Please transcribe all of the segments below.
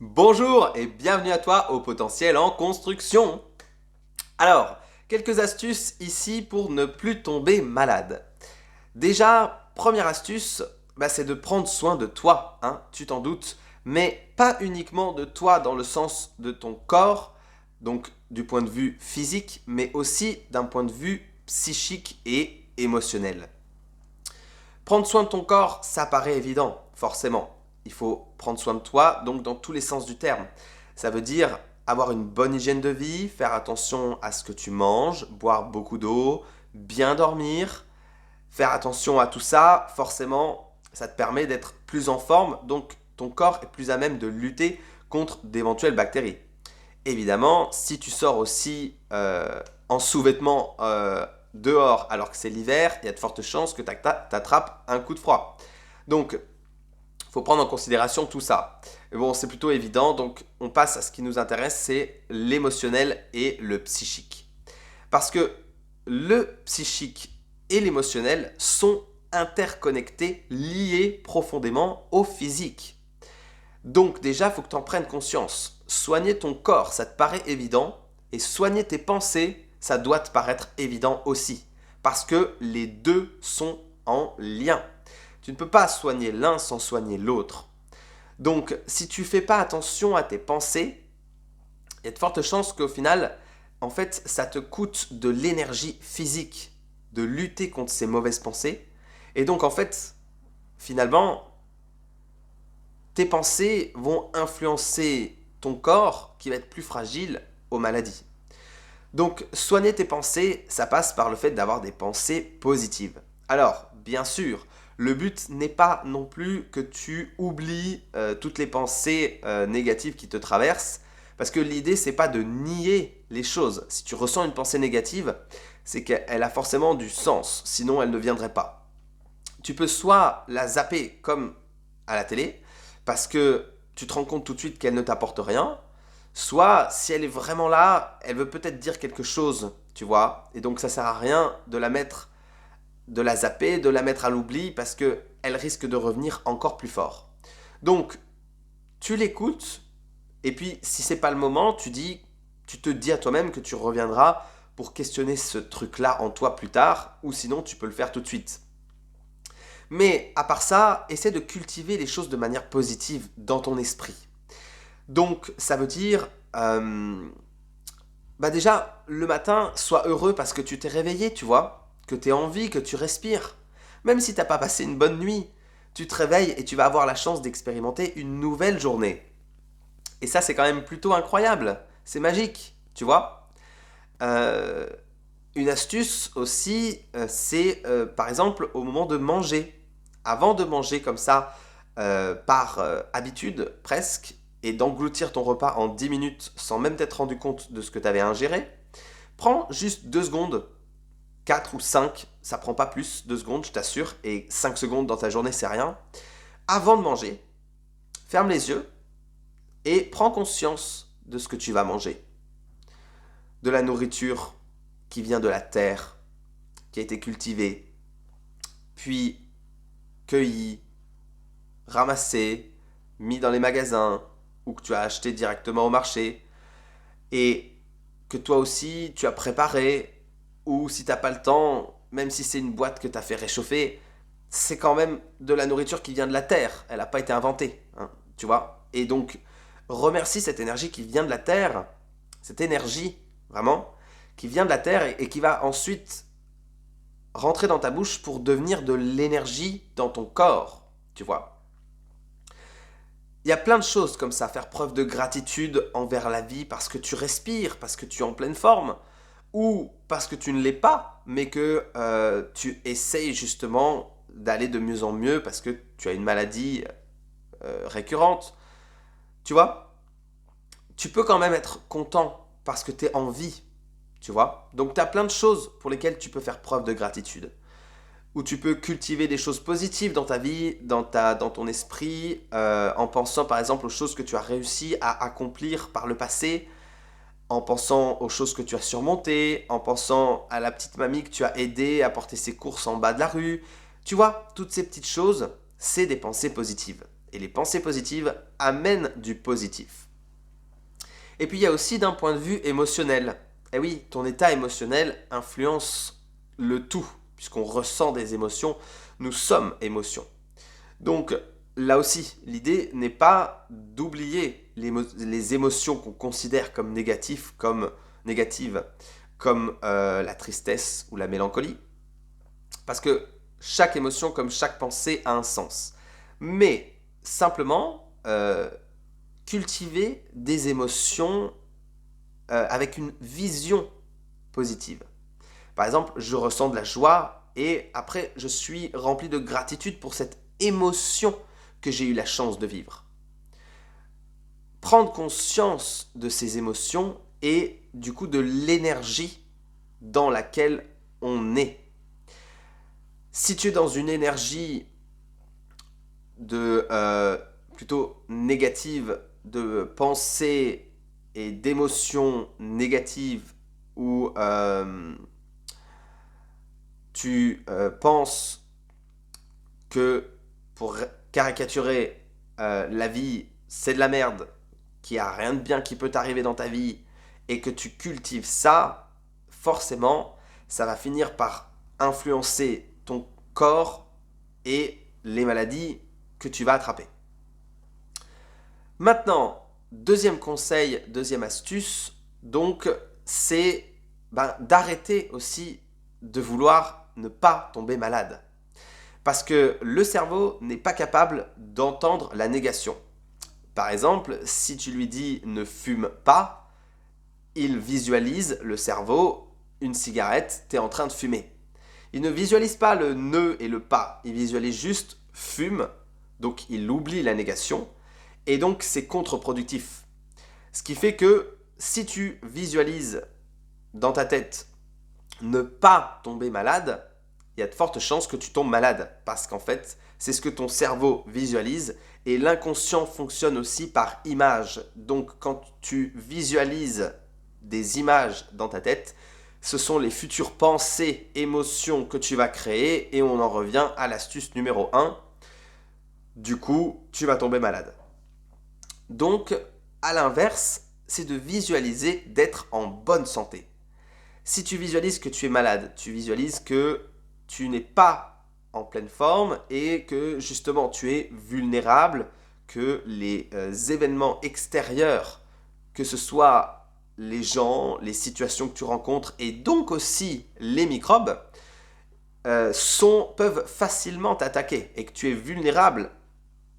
Bonjour et bienvenue à toi au potentiel en construction. Alors, quelques astuces ici pour ne plus tomber malade. Déjà, première astuce, c'est de prendre soin de toi, hein, tu t'en doutes, mais pas uniquement de toi dans le sens de ton corps, donc du point de vue physique, mais aussi d'un point de vue psychique et émotionnel. Prendre soin de ton corps, ça paraît évident, forcément. Il faut prendre soin de toi, donc dans tous les sens du terme. Ça veut dire avoir une bonne hygiène de vie, faire attention à ce que tu manges, boire beaucoup d'eau, bien dormir, faire attention à tout ça, forcément, ça te permet d'être plus en forme, donc ton corps est plus à même de lutter contre d'éventuelles bactéries. Évidemment, si tu sors aussi en sous-vêtements dehors alors que c'est l'hiver, il y a de fortes chances que tu attrapes un coup de froid. Donc, il faut prendre en considération tout ça. Mais bon, c'est plutôt évident, donc on passe à ce qui nous intéresse, c'est l'émotionnel et le psychique. Parce que le psychique et l'émotionnel sont interconnectés, liés profondément au physique. Donc déjà, il faut que tu en prennes conscience. Soigner ton corps, ça te paraît évident, et soigner tes pensées, ça doit te paraître évident aussi. Parce que les deux sont en lien. Tu ne peux pas soigner l'un sans soigner l'autre. Donc, si tu ne fais pas attention à tes pensées, il y a de fortes chances qu'au final, en fait, ça te coûte de l'énergie physique de lutter contre ces mauvaises pensées. Et donc, en fait, finalement, tes pensées vont influencer ton corps qui va être plus fragile aux maladies. Donc, soigner tes pensées, ça passe par le fait d'avoir des pensées positives. Alors, bien sûr, le but n'est pas non plus que tu oublies toutes les pensées négatives qui te traversent, parce que l'idée, c'est pas de nier les choses. Si tu ressens une pensée négative, c'est qu'elle a forcément du sens, sinon elle ne viendrait pas. Tu peux soit la zapper comme à la télé, parce que tu te rends compte tout de suite qu'elle ne t'apporte rien, soit si elle est vraiment là, elle veut peut-être dire quelque chose, tu vois, et donc ça sert à rien de la mettre, de la zapper, de la mettre à l'oubli, parce que elle risque de revenir encore plus fort. Donc, tu l'écoutes, et puis si c'est pas le moment, tu te dis à toi-même que tu reviendras pour questionner ce truc-là en toi plus tard, ou sinon tu peux le faire tout de suite. Mais à part ça, essaie de cultiver les choses de manière positive dans ton esprit. Donc ça veut dire, déjà, le matin, sois heureux parce que tu t'es réveillé, tu vois, que tu es en vie, que tu respires. Même si t'as pas passé une bonne nuit, tu te réveilles et tu vas avoir la chance d'expérimenter une nouvelle journée. Et ça, c'est quand même plutôt incroyable. C'est magique, tu vois. Euh, une astuce aussi, c'est par exemple au moment de manger. Avant de manger comme ça, par habitude presque, et d'engloutir ton repas en 10 minutes sans même t'être rendu compte de ce que tu avais ingéré, prends juste 2 secondes, 4 ou 5, ça prend pas plus, 2 secondes, je t'assure, et 5 secondes dans ta journée, c'est rien. Avant de manger, ferme les yeux et prends conscience de ce que tu vas manger. De la nourriture qui vient de la terre, qui a été cultivée, puis cueillie, ramassée, mis dans les magasins ou que tu as acheté directement au marché et que toi aussi tu as préparé ou si t'as pas le temps, même si c'est une boîte que tu as fait réchauffer, c'est quand même de la nourriture qui vient de la terre, elle n'a pas été inventée, hein, tu vois. Et donc remercie cette énergie qui vient de la terre, cette énergie vraiment qui vient de la terre et qui va ensuite rentrer dans ta bouche pour devenir de l'énergie dans ton corps, tu vois. Il y a plein de choses comme ça, faire preuve de gratitude envers la vie parce que tu respires, parce que tu es en pleine forme, ou parce que tu ne l'es pas, mais que tu essayes justement d'aller de mieux en mieux parce que tu as une maladie récurrente. Tu vois, tu peux quand même être content parce que tu es en vie, tu vois. Donc tu as plein de choses pour lesquelles tu peux faire preuve de gratitude. Où tu peux cultiver des choses positives dans ta vie, dans ton esprit, en pensant par exemple aux choses que tu as réussi à accomplir par le passé, en pensant aux choses que tu as surmontées, en pensant à la petite mamie que tu as aidée à porter ses courses en bas de la rue. Tu vois, toutes ces petites choses, c'est des pensées positives. Et les pensées positives amènent du positif. Et puis il y a aussi d'un point de vue émotionnel. Eh oui, ton état émotionnel influence le tout, puisqu'on ressent des émotions, nous sommes émotions. Donc là aussi, l'idée n'est pas d'oublier les émotions qu'on considère comme négatives, comme la tristesse ou la mélancolie, parce que chaque émotion, comme chaque pensée, a un sens. Mais simplement, cultiver des émotions avec une vision positive. Par exemple, je ressens de la joie et après, je suis rempli de gratitude pour cette émotion que j'ai eu la chance de vivre. Prendre conscience de ces émotions et du coup de l'énergie dans laquelle on est. Si tu es dans une énergie de plutôt négative, de pensée et d'émotions négatives, où tu penses que, pour caricaturer, la vie c'est de la merde, qu'il n'y a rien de bien qui peut t'arriver dans ta vie, et que tu cultives ça, forcément, ça va finir par influencer ton corps et les maladies que tu vas attraper. Maintenant, deuxième conseil, deuxième astuce, donc, c'est d'arrêter aussi de vouloir ne pas tomber malade. Parce que le cerveau n'est pas capable d'entendre la négation. Par exemple, si tu lui dis ne fume pas, il visualise, le cerveau, une cigarette, tu es en train de fumer. Il ne visualise pas le ne et le pas, il visualise juste fume, donc il oublie la négation, et donc c'est contre-productif. Ce qui fait que si tu visualises dans ta tête ne pas tomber malade, il y a de fortes chances que tu tombes malade, parce qu'en fait, c'est ce que ton cerveau visualise, et l'inconscient fonctionne aussi par image. Donc quand tu visualises des images dans ta tête, ce sont les futures pensées, émotions que tu vas créer, et on en revient à l'astuce numéro 1. Du coup, tu vas tomber malade. Donc, à l'inverse, c'est de visualiser d'être en bonne santé. Si tu visualises que tu es malade, tu visualises que tu n'es pas en pleine forme et que justement tu es vulnérable, que les événements extérieurs, que ce soit les gens, les situations que tu rencontres et donc aussi les microbes, peuvent facilement t'attaquer et que tu es vulnérable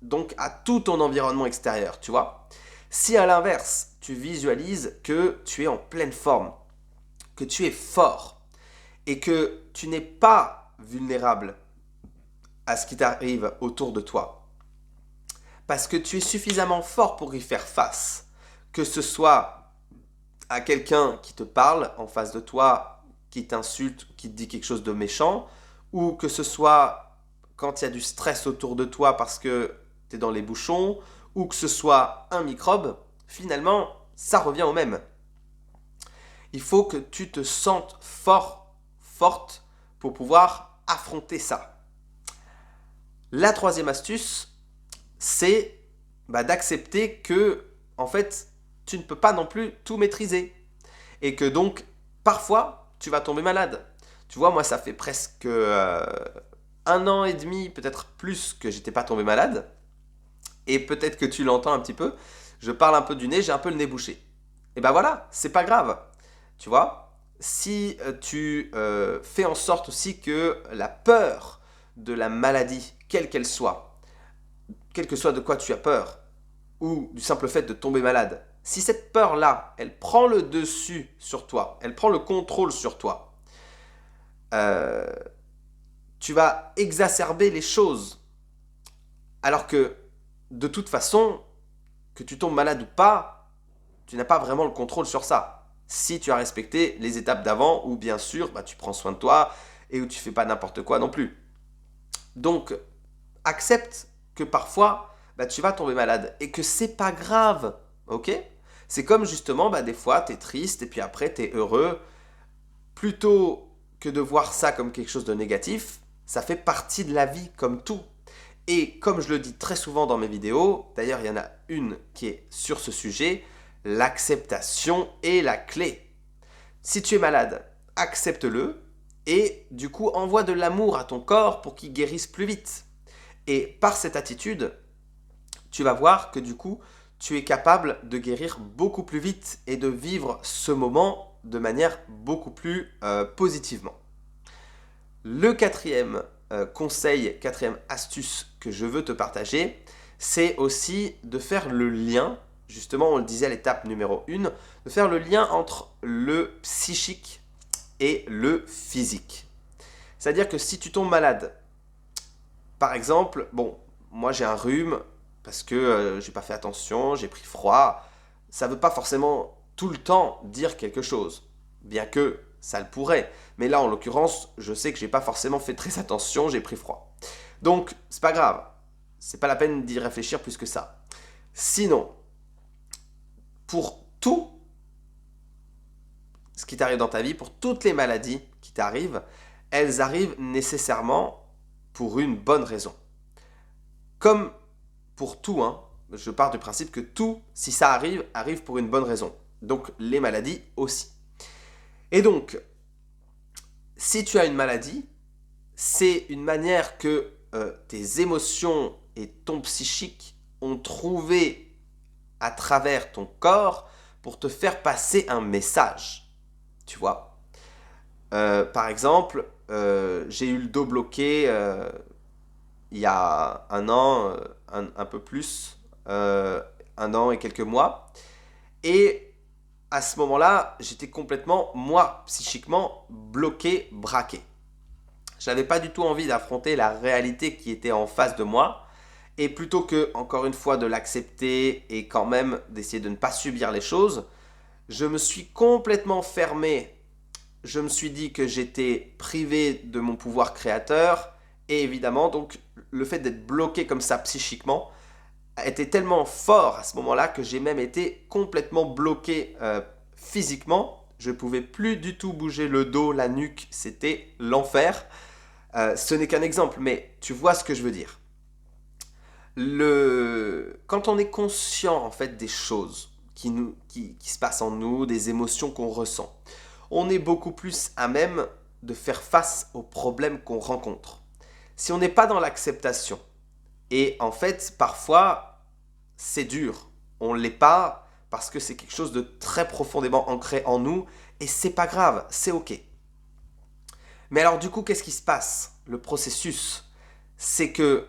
donc à tout ton environnement extérieur, tu vois. Si à l'inverse, tu visualises que tu es en pleine forme, que tu es fort et que tu n'es pas vulnérable à ce qui t'arrive autour de toi, parce que tu es suffisamment fort pour y faire face, que ce soit à quelqu'un qui te parle en face de toi, qui t'insulte, qui te dit quelque chose de méchant, ou que ce soit quand il y a du stress autour de toi parce que tu es dans les bouchons, ou que ce soit un microbe, finalement, ça revient au même. Il faut que tu te sentes fort, forte, pour pouvoir affronter ça. La troisième astuce, c'est d'accepter que, en fait, tu ne peux pas non plus tout maîtriser. Et que donc, parfois, tu vas tomber malade. Tu vois, moi, ça fait presque 1 an et demi, peut-être plus, que j'étais pas tombé malade. Et peut-être que tu l'entends un petit peu. Je parle un peu du nez, j'ai un peu le nez bouché. Et ben voilà, c'est pas grave. Tu vois, si tu fais en sorte aussi que la peur de la maladie, quelle qu'elle soit, quel que soit de quoi tu as peur, ou du simple fait de tomber malade, si cette peur-là, elle prend le dessus sur toi, elle prend le contrôle sur toi, tu vas exacerber les choses. Alors que, de toute façon, que tu tombes malade ou pas, tu n'as pas vraiment le contrôle sur ça. Si tu as respecté les étapes d'avant, ou bien sûr, tu prends soin de toi, et où tu fais pas n'importe quoi non plus. Donc, accepte que parfois, tu vas tomber malade, et que c'est pas grave, ok ? C'est comme justement, des fois, tu es triste, et puis après, tu es heureux. Plutôt que de voir ça comme quelque chose de négatif, ça fait partie de la vie, comme tout. Et comme je le dis très souvent dans mes vidéos, d'ailleurs il y en a une qui est sur ce sujet, l'acceptation est la clé. Si tu es malade, accepte-le et du coup envoie de l'amour à ton corps pour qu'il guérisse plus vite. Et par cette attitude, tu vas voir que du coup, tu es capable de guérir beaucoup plus vite et de vivre ce moment de manière beaucoup plus positivement. Le quatrième conseil, quatrième astuce que je veux te partager, c'est aussi de faire le lien, justement on le disait à l'étape numéro 1, de faire le lien entre le psychique et le physique. C'est-à-dire que si tu tombes malade, par exemple, bon, moi j'ai un rhume parce que j'ai pas fait attention, j'ai pris froid, ça veut pas forcément tout le temps dire quelque chose, bien que ça le pourrait. Mais là, en l'occurrence, je sais que j'ai pas forcément fait très attention, j'ai pris froid. Donc, c'est pas grave, c'est pas la peine d'y réfléchir plus que ça. Sinon, pour tout ce qui t'arrive dans ta vie, pour toutes les maladies qui t'arrivent, elles arrivent nécessairement pour une bonne raison. Comme pour tout, hein, je pars du principe que tout, si ça arrive, arrive pour une bonne raison. Donc les maladies aussi. Et donc, si tu as une maladie, c'est une manière que tes émotions et ton psychique ont trouvé à travers ton corps pour te faire passer un message. Tu vois. Par exemple, j'ai eu le dos bloqué il y a un an, un peu plus, un an et quelques mois. Et à ce moment-là, j'étais complètement, moi, psychiquement, bloqué, braqué. Je n'avais pas du tout envie d'affronter la réalité qui était en face de moi. Et plutôt que, encore une fois, de l'accepter et quand même d'essayer de ne pas subir les choses, je me suis complètement fermé. Je me suis dit que j'étais privé de mon pouvoir créateur. Et évidemment, donc, le fait d'être bloqué comme ça psychiquement était tellement fort à ce moment-là que j'ai même été complètement bloqué physiquement. Je ne pouvais plus du tout bouger le dos, la nuque, c'était l'enfer. Ce n'est qu'un exemple, mais tu vois ce que je veux dire. Quand on est conscient en fait des choses qui se passent en nous, des émotions qu'on ressent, on est beaucoup plus à même de faire face aux problèmes qu'on rencontre. Si on n'est pas dans l'acceptation, et en fait parfois c'est dur, on ne l'est pas parce que c'est quelque chose de très profondément ancré en nous, et c'est pas grave, c'est ok. Mais alors du coup, qu'est-ce qui se passe? Le processus, c'est que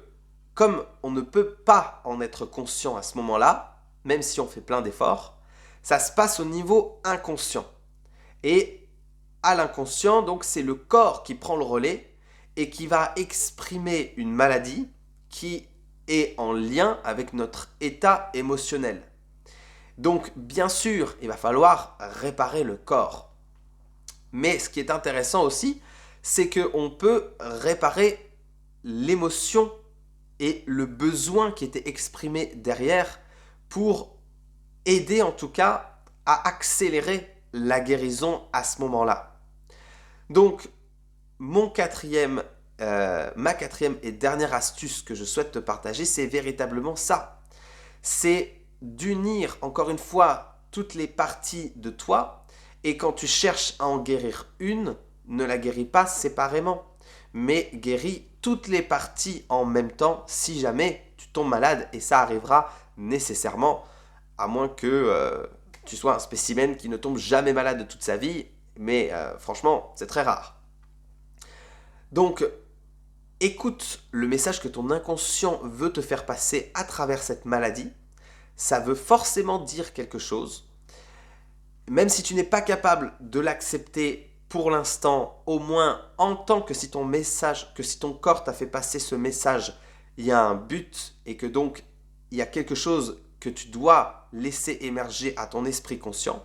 comme on ne peut pas en être conscient à ce moment-là, même si on fait plein d'efforts, ça se passe au niveau inconscient. Et à l'inconscient, donc c'est le corps qui prend le relais et qui va exprimer une maladie qui est en lien avec notre état émotionnel. Donc bien sûr, il va falloir réparer le corps. Mais ce qui est intéressant aussi, c'est qu'on peut réparer l'émotion et le besoin qui était exprimé derrière pour aider en tout cas à accélérer la guérison à ce moment-là. Donc, ma quatrième et dernière astuce que je souhaite te partager, c'est véritablement ça. C'est d'unir encore une fois toutes les parties de toi et quand tu cherches à en guérir une, ne la guéris pas séparément, mais guéris toutes les parties en même temps si jamais tu tombes malade et ça arrivera nécessairement, à moins que tu sois un spécimen qui ne tombe jamais malade de toute sa vie, mais franchement, c'est très rare. Donc, écoute le message que ton inconscient veut te faire passer à travers cette maladie. Ça veut forcément dire quelque chose. Même si tu n'es pas capable de l'accepter pour l'instant, au moins entends que si ton corps t'a fait passer ce message, il y a un but et que donc il y a quelque chose que tu dois laisser émerger à ton esprit conscient.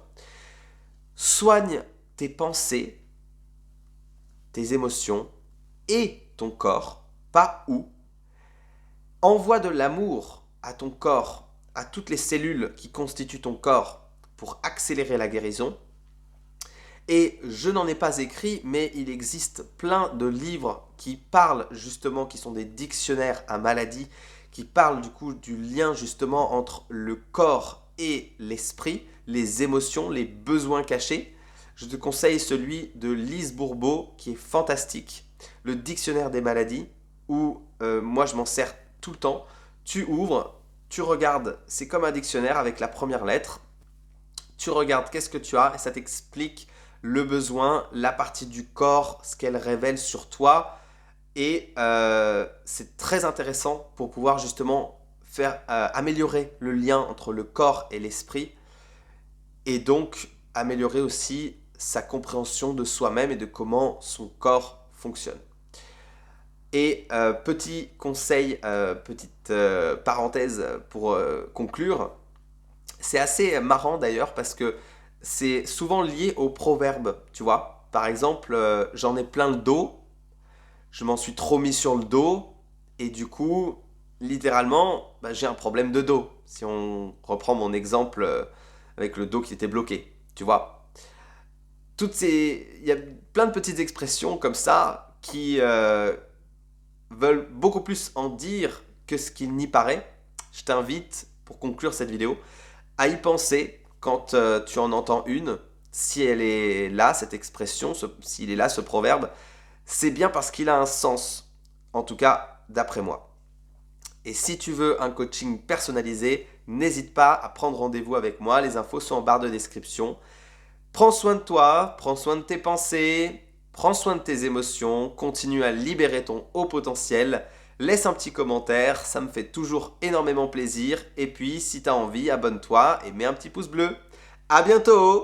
Soigne tes pensées, tes émotions et ton corps, pas où. Envoie de l'amour à ton corps, à toutes les cellules qui constituent ton corps pour accélérer la guérison. Et je n'en ai pas écrit, mais il existe plein de livres qui parlent justement, qui sont des dictionnaires à maladies, qui parlent du coup du lien justement entre le corps et l'esprit, les émotions, les besoins cachés. Je te conseille celui de Lise Bourbeau qui est fantastique, le dictionnaire des maladies, où moi je m'en sers tout le temps. Tu ouvres, tu regardes, c'est comme un dictionnaire avec la première lettre. Tu regardes qu'est-ce que tu as et ça t'explique le besoin, la partie du corps, ce qu'elle révèle sur toi. Et c'est très intéressant pour pouvoir justement faire améliorer le lien entre le corps et l'esprit et donc améliorer aussi sa compréhension de soi-même et de comment son corps fonctionne. Et petit conseil, petite parenthèse pour conclure, c'est assez marrant d'ailleurs parce que c'est souvent lié aux proverbes, tu vois. Par exemple, j'en ai plein le dos, je m'en suis trop mis sur le dos et du coup, littéralement, bah, j'ai un problème de dos. Si on reprend mon exemple avec le dos qui était bloqué, tu vois. Il y a plein de petites expressions comme ça qui veulent beaucoup plus en dire que ce qu'il n'y paraît. Je t'invite, pour conclure cette vidéo, à y penser quand tu en entends une. Si elle est là, cette expression, s'il est là, ce proverbe, c'est bien parce qu'il a un sens, en tout cas d'après moi. Et si tu veux un coaching personnalisé, n'hésite pas à prendre rendez-vous avec moi, les infos sont en barre de description. Prends soin de toi, prends soin de tes pensées, prends soin de tes émotions, continue à libérer ton haut potentiel. Laisse un petit commentaire, ça me fait toujours énormément plaisir. Et puis, si tu as envie, abonne-toi et mets un petit pouce bleu. À bientôt!